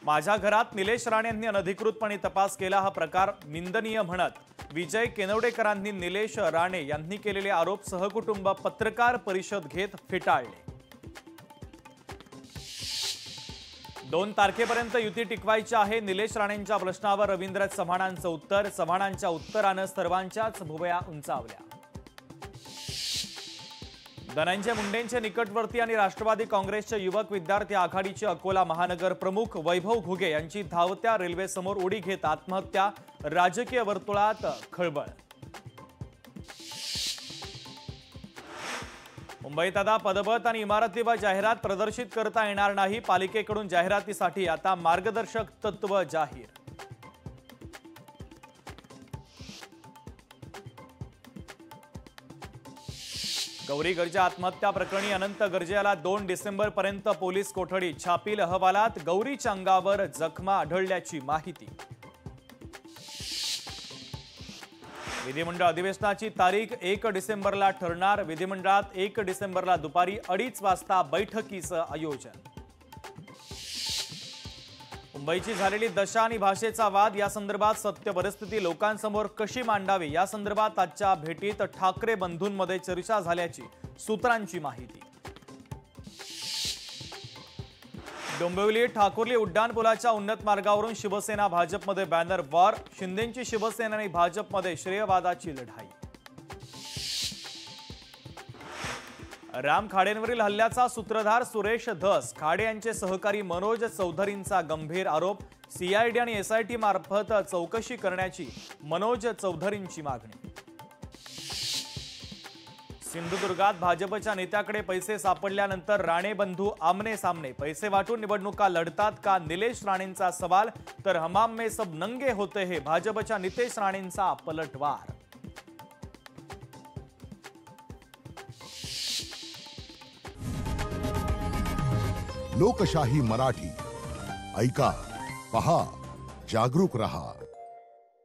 माझ्या घरात निलेश राणे यांनी अनधिकृतपणे तपास केला हा प्रकार निंदनीय म्हणत विजय केनवडेकरांनी निलेश राणे यांनी केलेले आरोप सहकुटुंब पत्रकार परिषद घेत फेटाळले। 2 तारखेपर्यंत युती टिकवायची आहे। निलेश राणेंच्या प्रश्नावर रवींद्र चव्हाणांचं उत्तर। चव्हाणांच्या उत्तरानं सर्वांच्याच भुवया उंचावल्या। धनंजय मुंडेंचे निकटवर्ती आणि राष्ट्रवादी काँग्रेसचे युवक विद्यार्थी आघाडीचे अकोला महानगर प्रमुख वैभव घुगे यांची धावत्या रेल्वेसमोर उडी घेत आत्महत्या। राजकीय वर्तुळात खळबळ। मुंबईत आता पदबत आणि इमारती व जाहिरात प्रदर्शित करता येणार नाही। पालिकेकडून जाहिरातीसाठी आता मार्गदर्शक तत्व जाहीर। गौरी गर्जे आत्महत्या प्रकरणी अनंत गर्जे याला 2 डिसेंबरपर्यंत पोलीस कोठडी। छापील अहवालात गौरीच्या अंगावर जखमा आढळल्याची माहिती। विधिमंडळ अधिवेशनाची तारीख 1 डिसेंबरला ठरणार। विधिमंडळात 1 डिसेंबरला दुपारी 2:30 वाजता बैठकीचं आयोजन। मुंबईची झालेली दशा आणि भाषेचा वाद या संदर्भात सत्य परिस्थिती लोकांसमोर कशी मांडावी या संदर्भात आजच्या भेटीत ठाकरे बंधूंमध्ये चर्चा झाल्याची सूत्रांची माहिती। डोंबिवली ठाकुर्ली उड्डाणपुलाच्या उन्नत मार्गावरून शिवसेना भाजपमध्ये बॅनर वॉर। शिंदेंची शिवसेना आणि भाजपमध्ये श्रेयवादाची लढाई। राम खाडेंवरील हल्ल्याचा सूत्रधार सुरेश धस। खाडे यांचे सहकारी मनोज चौधरींचा गंभीर आरोप। सीआयडी आणि एसआयटी मार्फत चौकशी करण्याची मनोज चौधरींची मागणी। सिंधुदुर्गात भाजपच्या नेत्याकडे पैसे सापडल्यानंतर राणे बंधू आमने सामने। पैसे वाटून निवडणुका लढतात का निलेश राणेंचा सवाल, तर हमाम में सब नंगे होते हे भाजपच्या नितेश राणेंचा पलटवार। लोकशाही मराठी ऐका, पहा, जागरूक रहा।